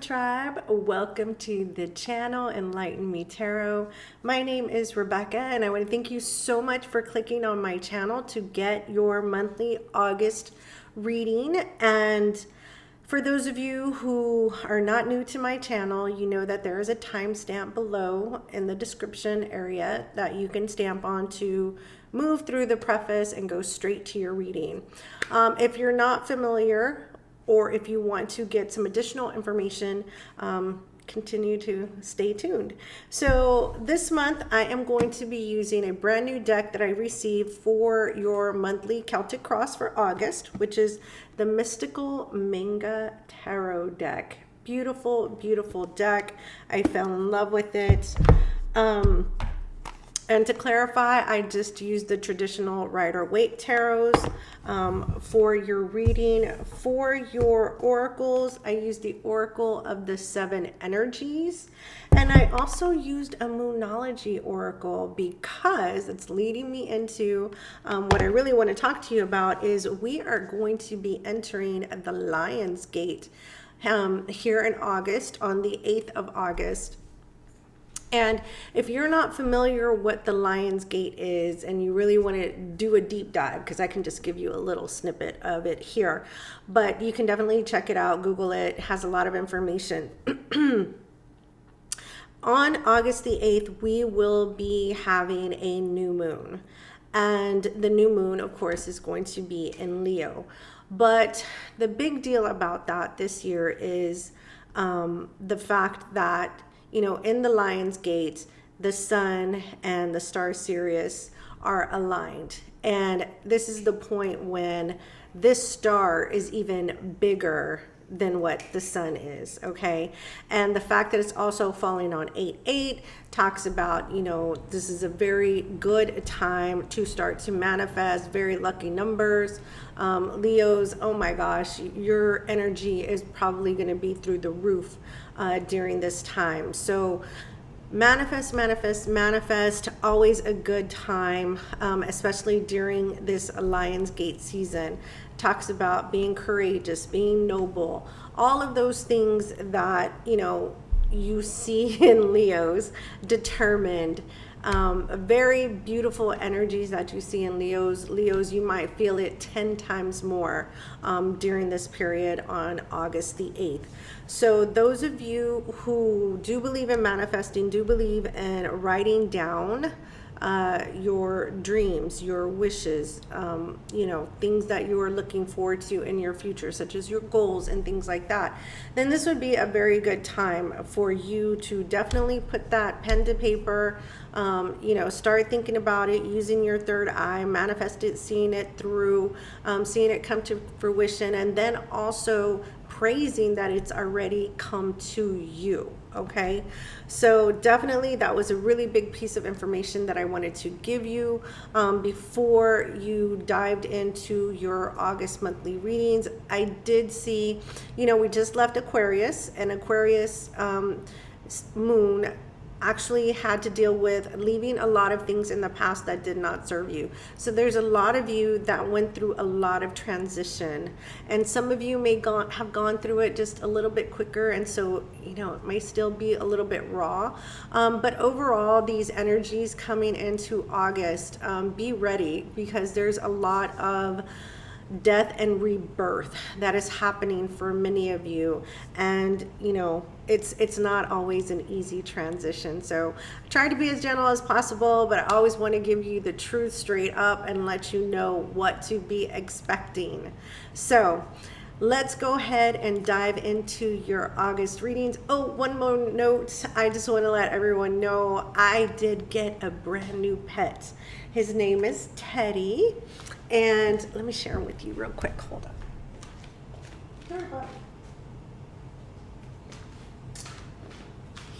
Tribe. Welcome to the channel Enlighten Me Tarot. My name is Rebecca and I want to thank you so much for clicking on my channel to get your monthly August reading. And for those of you who are not new to my channel, you know that there is a timestamp below in the description area that you can stamp on to move through the preface and go straight to your reading. If you're not familiar, or if you want to get some additional information, continue to stay tuned. So this month I am going to be using a brand new deck that I received for your monthly Celtic Cross for August, which is the Mystical Manga Tarot deck. Beautiful, beautiful deck. I fell in love with it. And to clarify, I just used the traditional Rider-Waite tarots for your reading. For your oracles, I used the Oracle of the Seven Energies. And I also used a Moonology Oracle because it's leading me into what I really want to talk to you about is we are going to be entering the Lion's Gate here in August, on the 8th of August. And if you're not familiar what the Lion's Gate is and you really want to do a deep dive, because I can just give you a little snippet of it here, but you can definitely check it out, Google it, has a lot of information. On August the 8th, we will be having a new moon. And the new moon, of course, is going to be in Leo. But the big deal about that this year is the fact that, you know, in the Lion's Gate, the sun and the star Sirius are aligned. And this is the point when this star is even bigger than what the sun is, okay? And the fact that it's also falling on 8/8 talks about, you know, this is a very good time to start to manifest very lucky numbers. Leos, oh my gosh, your energy is probably going to be through the roof during this time. So manifest, manifest, manifest, always a good time, especially during this Lion's Gate season. Talks about being courageous, being noble, all of those things that, you know, you see in Leos, determined, very beautiful energies that you see in Leos. Leos, you might feel it 10 times more during this period on August the 8th. So those of you who do believe in manifesting, do believe in writing down your dreams, your wishes, you know, things that you are looking forward to in your future, such as your goals and things like that, then this would be a very good time for you to definitely put that pen to paper, you know, start thinking about it, using your third eye, manifest it, seeing it through, seeing it come to fruition, and then also praising that it's already come to you. Okay, so definitely that was a really big piece of information that I wanted to give you before you dived into your August monthly readings. I did see, you know, we just left Aquarius, and Aquarius moon actually had to deal with leaving a lot of things in the past that did not serve you. So there's a lot of you that went through a lot of transition, and some of you may have gone through it just a little bit quicker, and so, you know, it may still be a little bit raw, but overall these energies coming into August, be ready, because there's a lot of death and rebirth that is happening for many of you, and you know, it's not always an easy transition. So I try to be as gentle as possible, but I always want to give you the truth straight up and let you know what to be expecting. So let's go ahead and dive into your August readings. Oh, one more note. I just want to let everyone know I did get a brand new pet. His name is Teddy. And let me share him with you real quick. Hold on.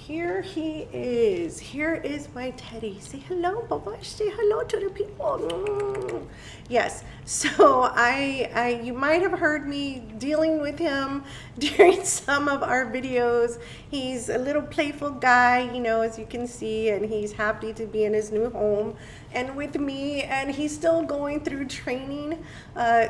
here he is. Here is my teddy. Say hello, Baba. Say hello to the people. Yes. So you might have heard me dealing with him during some of our videos. He's a little playful guy, you know, as you can see, and he's happy to be in his new home and with me, and he's still going through training.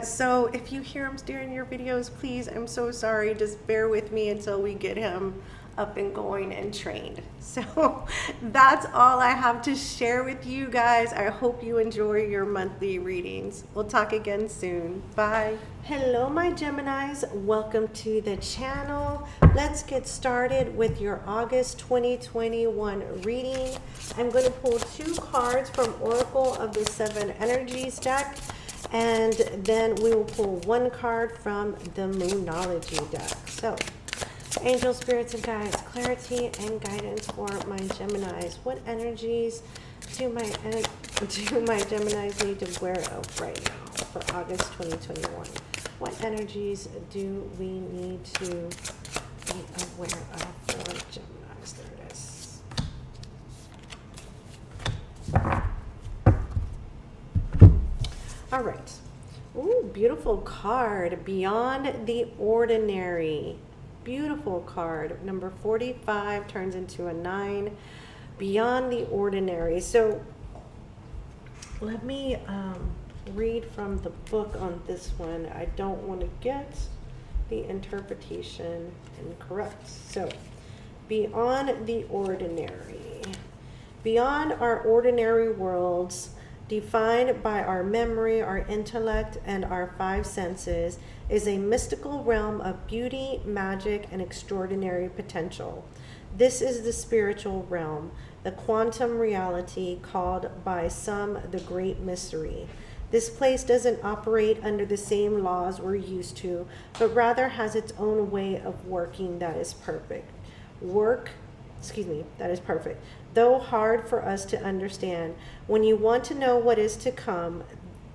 So if you hear him during your videos, please, I'm so sorry. Just bear with me until we get him up and going and trained. So that's all I have to share with you guys. I hope you enjoy your monthly readings. We'll talk again soon. Bye. Hello, my Geminis. Welcome to the channel. Let's get started with your August 2021 reading. I'm going to pull 2 cards from Oracle of the 7 Energies deck, and then we will pull 1 card from the Moonology deck. So angel, spirits, and guides, clarity and guidance for my Geminis. What energies do my Geminis need to wear of right now for August 2021? What energies do we need to be aware of for Geminis? There it is. All right. Ooh, beautiful card. Beyond the ordinary. Beautiful card. Number 45 turns into a 9. Beyond the ordinary. So let me read from the book on this one. I don't want to get the interpretation incorrect. So beyond the ordinary. Beyond our ordinary worlds, defined by our memory, our intellect, and our 5 senses, is a mystical realm of beauty, magic, and extraordinary potential. This is the spiritual realm, the quantum reality called by some the great mystery. This place doesn't operate under the same laws we're used to, but rather has its own way of working that is perfect. That is perfect. Though hard for us to understand, when you want to know what is to come,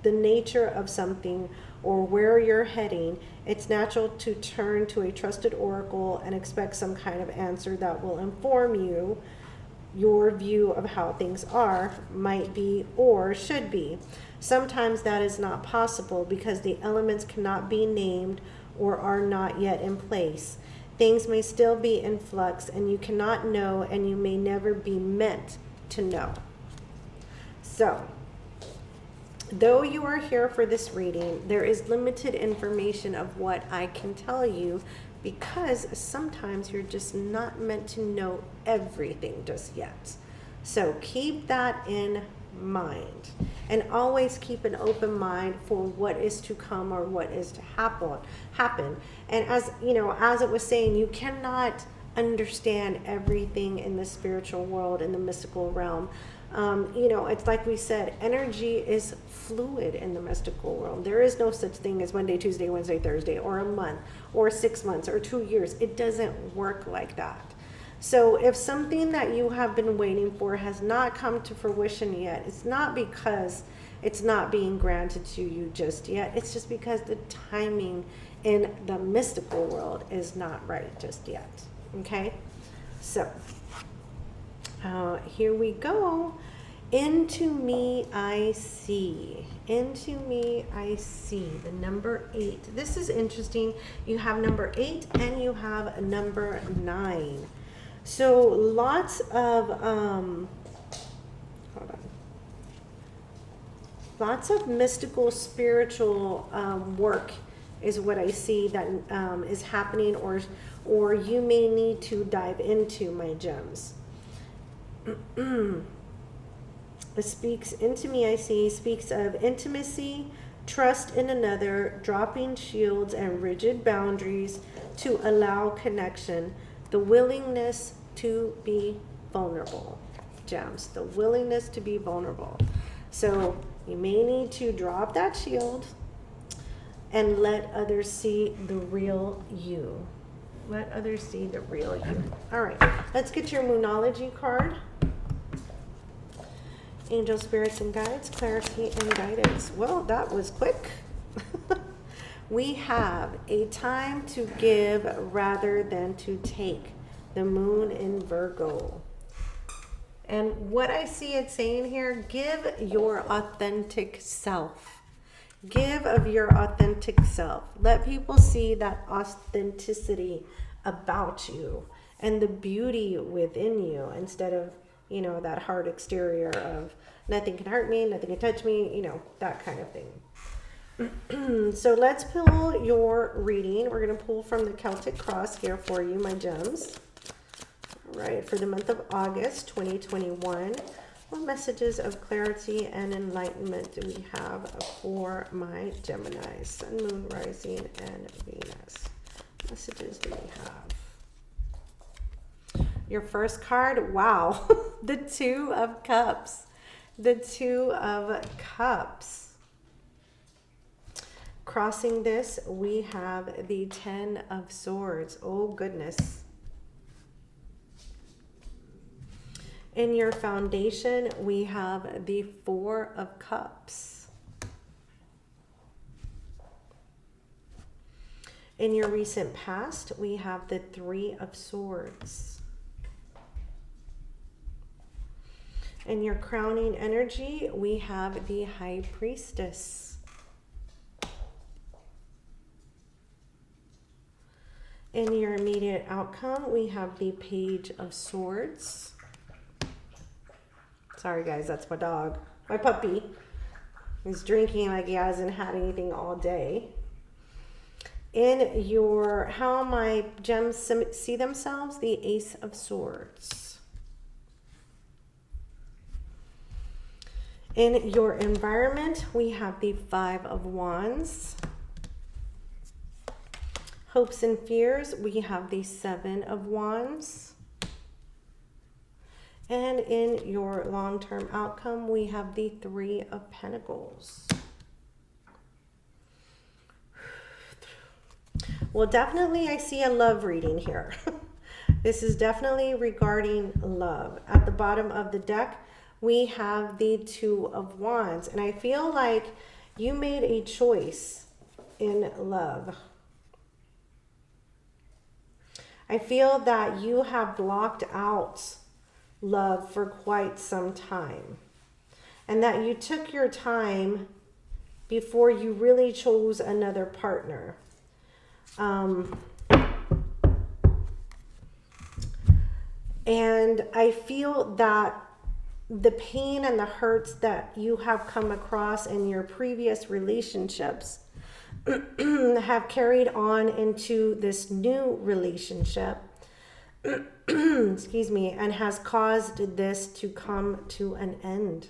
the nature of something, or where you're heading, it's natural to turn to a trusted oracle and expect some kind of answer that will inform you your view of how things are, might be, or should be. Sometimes that is not possible because the elements cannot be named or are not yet in place. Things may still be in flux, and you cannot know, and you may never be meant to know. So, though you are here for this reading, there is limited information of what I can tell you, because sometimes you're just not meant to know everything just yet. So keep that in mind, and always keep an open mind for what is to come or what is to happen. And as you know, as it was saying, you cannot understand everything in the spiritual world, in the mystical realm. You know, it's like we said, energy is fluid in the mystical world. There is no such thing as Monday, Tuesday, Wednesday, Thursday, or a month, or 6 months, or 2 years. It doesn't work like that. So if something that you have been waiting for has not come to fruition yet, it's not because it's not being granted to you just yet. It's just because the timing in the mystical world is not right just yet. Okay? So here we go. Into me I see. Into me I see. The number 8. This is interesting. You have number 8 and you have number 9. So lots of lots of mystical, spiritual work is what I see that is happening, or you may need to dive into, my gems. It speaks into me, I see, speaks of intimacy, trust in another, dropping shields and rigid boundaries to allow connection, the willingness to be vulnerable. Gems, the willingness to be vulnerable. So you may need to drop that shield and let others see the real you. Let others see the real you. All right, let's get your Moonology card. Angel, spirits, and guides, clarity and guidance. Well, that was quick. We have a time to give rather than to take. the moon in Virgo. And what I see it saying here, give your authentic self. Give of your authentic self. Let people see that authenticity about you and the beauty within you, instead of, you know, that hard exterior of nothing can hurt me, nothing can touch me, you know, that kind of thing. So let's pull your reading. We're going to pull from the Celtic Cross here for you, my gems. All right, for the month of August 2021, what messages of clarity and enlightenment do we have for my Gemini, Sun, Moon, Rising, and Venus? Messages do we have? Your first card, wow, the Two of Cups. The Two of Cups. Crossing this, we have the Ten of Swords. Oh, goodness. In your foundation, we have the Four of Cups. In your recent past, we have the Three of Swords. In your crowning energy, we have the High Priestess. In your immediate outcome, we have the Page of Swords. Sorry guys, that's my dog. My puppy. He's drinking like he hasn't had anything all day. In your, how my gems see themselves, the Ace of Swords. In your environment, we have the Five of Wands. Hopes and fears, we have the Seven of Wands. And in your long-term outcome, we have the Three of Pentacles. Well, definitely I see a love reading here. This is definitely regarding love. At the bottom of the deck, we have the Two of Wands. And I feel like you made a choice in love. I feel that you have blocked out love for quite some time, and that you took your time before you really chose another partner. And I feel that the pain and the hurts that you have come across in your previous relationships have carried on into this new relationship. Excuse me, and has caused this to come to an end.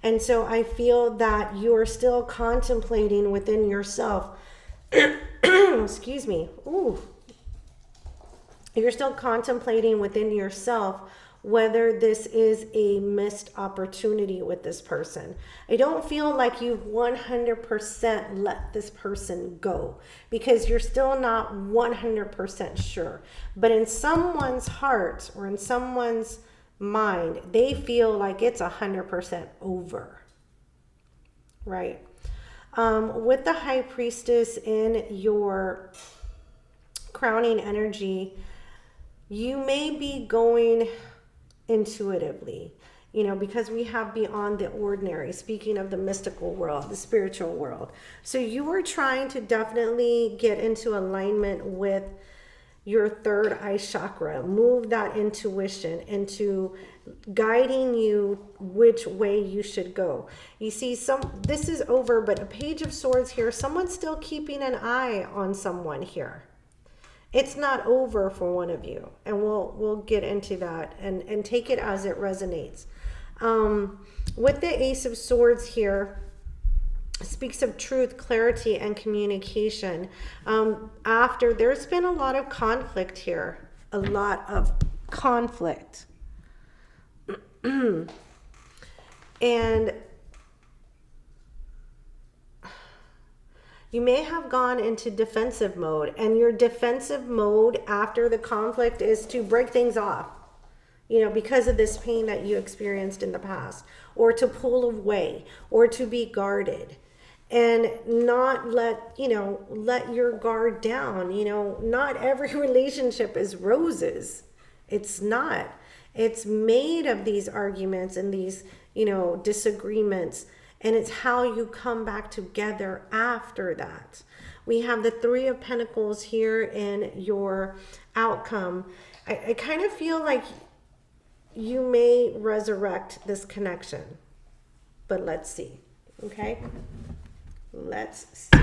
And so I feel that you are still contemplating within yourself. Excuse me. Ooh. You're still contemplating within yourself whether this is a missed opportunity with this person. I don't feel like you've 100% let this person go, because you're still not 100% sure. But in someone's heart or in someone's mind, they feel like it's 100% over, right? With the High Priestess in your crowning energy, you may be going intuitively, you know, because we have beyond the ordinary, speaking of the mystical world, the spiritual world. So you are trying to definitely get into alignment with your third eye chakra, move that intuition into guiding you which way you should go. You see, this is over, but a Page of Swords here, someone's still keeping an eye on someone here. It's not over for one of you, and we'll get into that and take it as it resonates. With the Ace of Swords here, speaks of truth, clarity, and communication. After there's been a lot of conflict here, a lot of conflict. And you may have gone into defensive mode, and your defensive mode after the conflict is to break things off, you know, because of this pain that you experienced in the past, or to pull away, or to be guarded. and not let your guard down. Not every relationship is roses. It's not. It's made of these arguments and these disagreements, and it's how you come back together after that. We have the Three of Pentacles here in your outcome. I kind of feel like you may resurrect this connection, but let's see. Okay, let's see.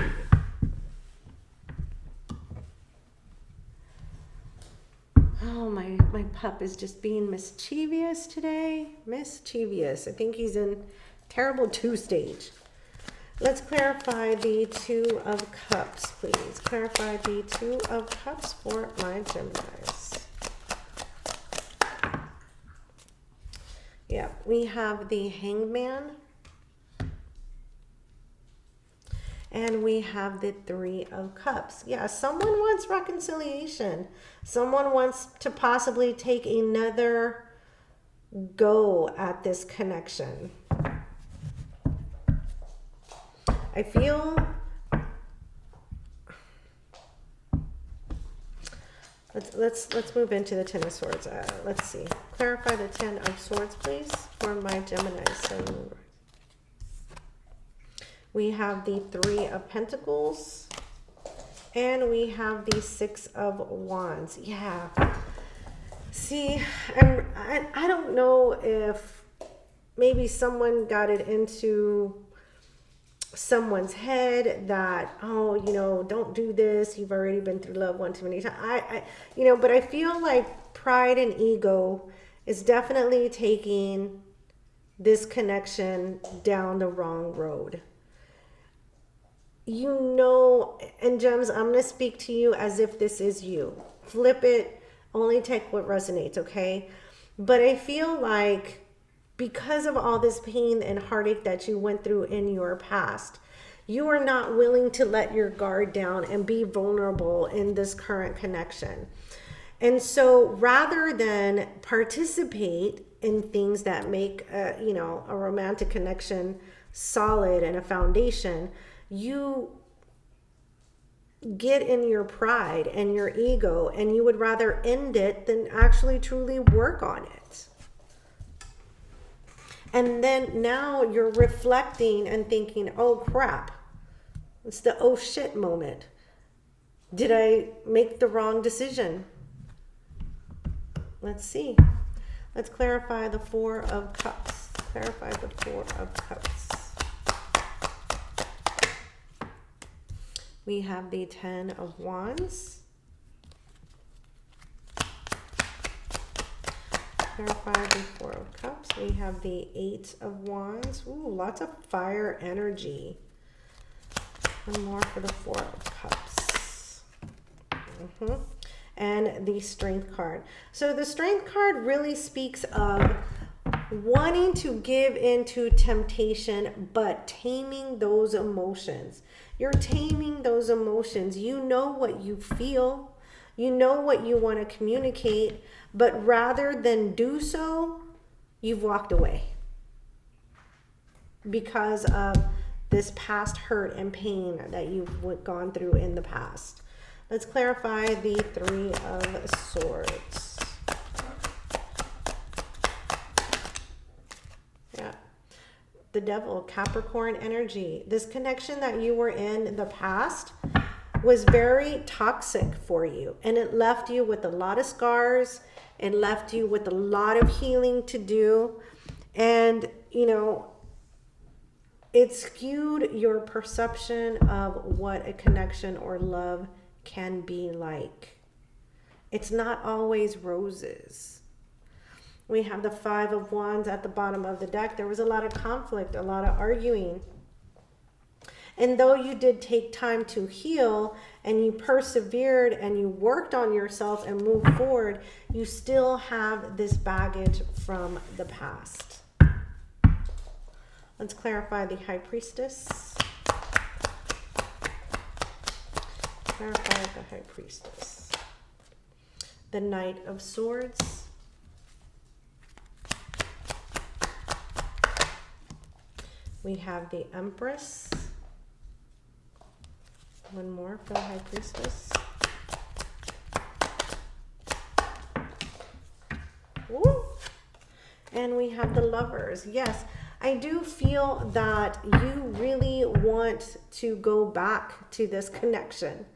Oh, my pup is just being mischievous today. Mischievous. I think he's in terrible 2 stage. Let's clarify the Two of Cups, please. Clarify the Two of Cups for my Geminis. Yeah, we have the Hangman. And we have the Three of Cups. Yeah, someone wants reconciliation. Someone wants to possibly take another go at this connection. I feel... Let's move into the Ten of Swords. Let's see. Clarify the Ten of Swords, please, for my Gemini. So we have the Three of Pentacles, and we have the Six of Wands. Yeah. See, I don't know if maybe someone got it into someone's head that, oh, don't do this. You've already been through love one too many times. But I feel like pride and ego is definitely taking this connection down the wrong road. And Gems, I'm going to speak to you as if this is you. Flip it, only take what resonates, okay? But I feel like because of all this pain and heartache that you went through in your past, you are not willing to let your guard down and be vulnerable in this current connection. And so rather than participate in things that make a romantic connection solid and a foundation, you get in your pride and your ego, and you would rather end it than actually truly work on it. And then now you're reflecting and thinking, oh crap, it's the oh shit moment. Did I make the wrong decision? Let's see. Let's clarify the Four of Cups. Clarify the Four of Cups. We have the Ten of Wands. Clarify the Four of Cups. We have the Eight of Wands. Ooh, lots of fire energy. One more for the Four of Cups. And the Strength card. So the Strength card really speaks of wanting to give into temptation, but taming those emotions. You're taming those emotions. You know what you feel. You know what you want to communicate, but rather than do so, you've walked away because of this past hurt and pain that you've gone through in the past. Let's clarify the Three of Swords. Yeah. The Devil, Capricorn energy. This connection that you were in the past was very toxic for you, and it left you with a lot of scars. It left you with a lot of healing to do, and it skewed your perception of what a connection or love can be like. It's not always roses. We have the Five of Wands at the bottom of the deck. There was a lot of conflict, a lot of arguing. And though you did take time to heal and you persevered and you worked on yourself and moved forward, you still have this baggage from the past. Let's clarify the High Priestess. Clarify the High Priestess. The Knight of Swords. We have the Empress. One more for the High Priestess. Woo! And we have the Lovers. Yes, I do feel that you really want to go back to this connection.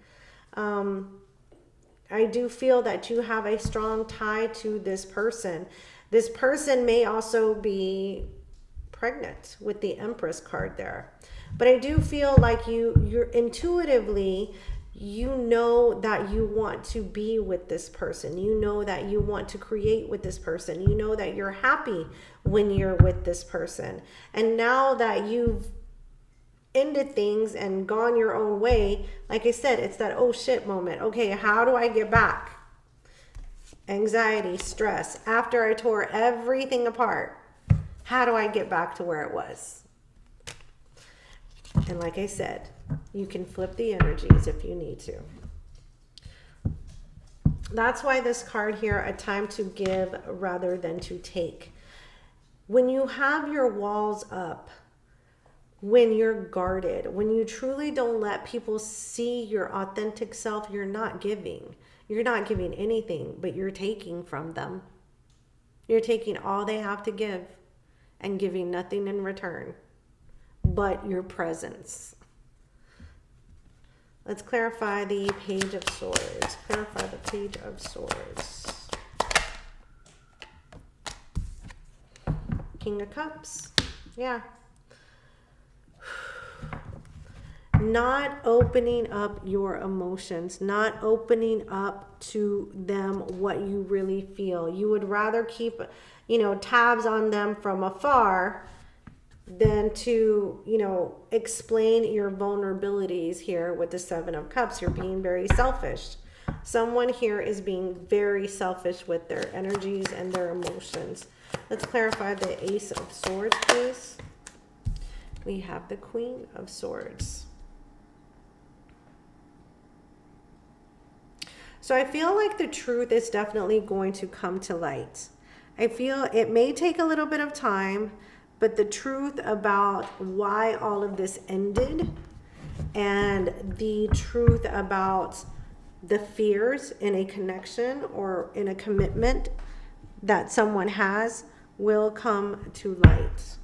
I do feel that you have a strong tie to this person. This person may also be pregnant with the Empress card there. But I do feel like you're intuitively, you know that you want to be with this person. You know that you want to create with this person. You know that you're happy when you're with this person. And now that you've ended things and gone your own way, like I said, it's that oh shit moment. Okay, how do I get back? Anxiety, stress. After I tore everything apart, how do I get back to where it was? And like I said, you can flip the energies if you need to. That's why this card here, a time to give rather than to take. When you have your walls up, when you're guarded, when you truly don't let people see your authentic self, you're not giving. You're not giving anything, but you're taking from them. You're taking all they have to give and giving nothing in return but your presence. Let's clarify the Page of Swords. Clarify the Page of Swords. King of Cups. Yeah. Not opening up your emotions, not opening up to them what you really feel. You would rather keep, tabs on them from afar than to, explain your vulnerabilities here with the Seven of Cups. You're being very selfish. Someone here is being very selfish with their energies and their emotions. Let's clarify the Ace of Swords, please. We have the Queen of Swords. So I feel like the truth is definitely going to come to light. I feel it may take a little bit of time, but the truth about why all of this ended and the truth about the fears in a connection or in a commitment that someone has will come to light.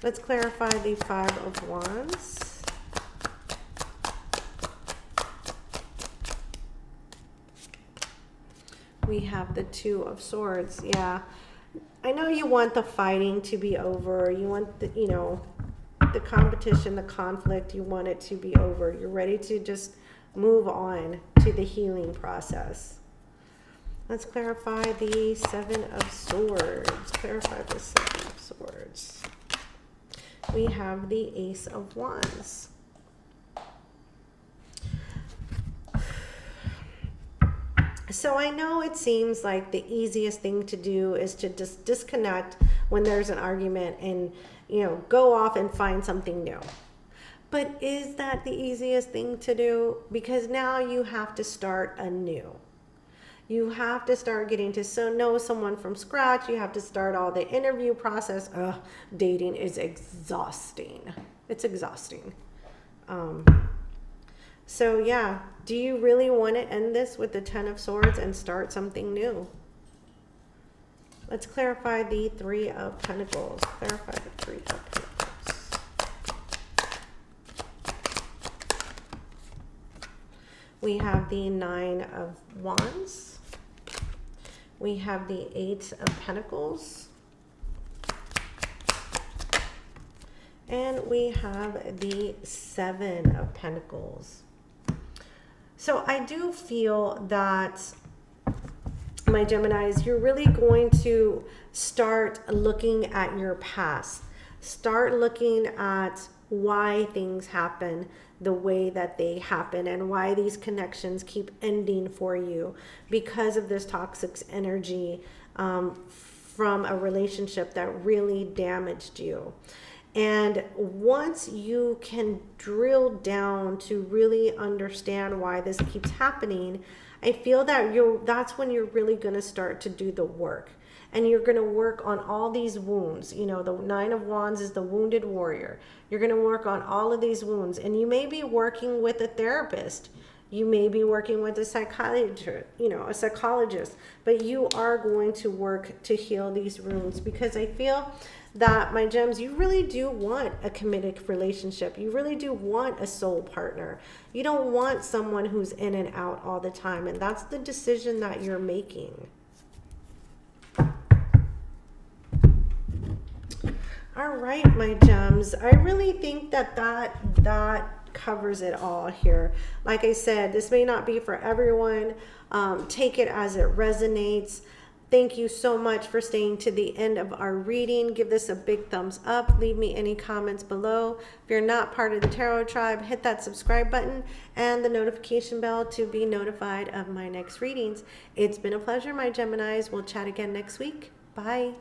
Let's clarify the Five of Wands. We have the Two of Swords. Yeah, I know you want the fighting to be over. You want the, the competition, the conflict, you want it to be over. You're ready to just move on to the healing process. Let's clarify the Seven of Swords. Clarify the Seven of Swords. We have the Ace of Wands. So I know it seems like the easiest thing to do is to just disconnect when there's an argument and, go off and find something new. But is that the easiest thing to do? Because now you have to start anew. You have to start getting to know someone from scratch. You have to start all the interview process. Dating is exhausting. It's exhausting. So yeah, do you really want to end this with the Ten of Swords and start something new? Let's clarify the Three of Pentacles. Clarify the Three of Pentacles. We have the Nine of Wands. We have the Eight of Pentacles. And we have the Seven of Pentacles. So I do feel that, my Geminis, you're really going to start looking at your past. Start looking at why things happen the way that they happen and why these connections keep ending for you because of this toxic energy from a relationship that really damaged you. And once you can drill down to really understand why this keeps happening, I feel that that's when you're really going to start to do the work. and you're going to work on all these wounds. You know, the Nine of Wands is the wounded warrior. You're going to work on all of these wounds, and you may be working with a therapist. You may be working with a psychologist, but you are going to work to heal these wounds, because I feel that, my gems, you really do want a committed relationship. You really do want a soul partner. You don't want someone who's in and out all the time, and that's the decision that you're making. All right, my gems, I really think that covers it all here. Like I said, this may not be for everyone. Take it as it resonates. Thank you so much for staying to the end of our reading. Give this a big thumbs up. Leave me any comments below. If you're not part of the Tarot Tribe, hit that subscribe button and the notification bell to be notified of my next readings. It's been a pleasure, my Geminis. We'll chat again next week. Bye.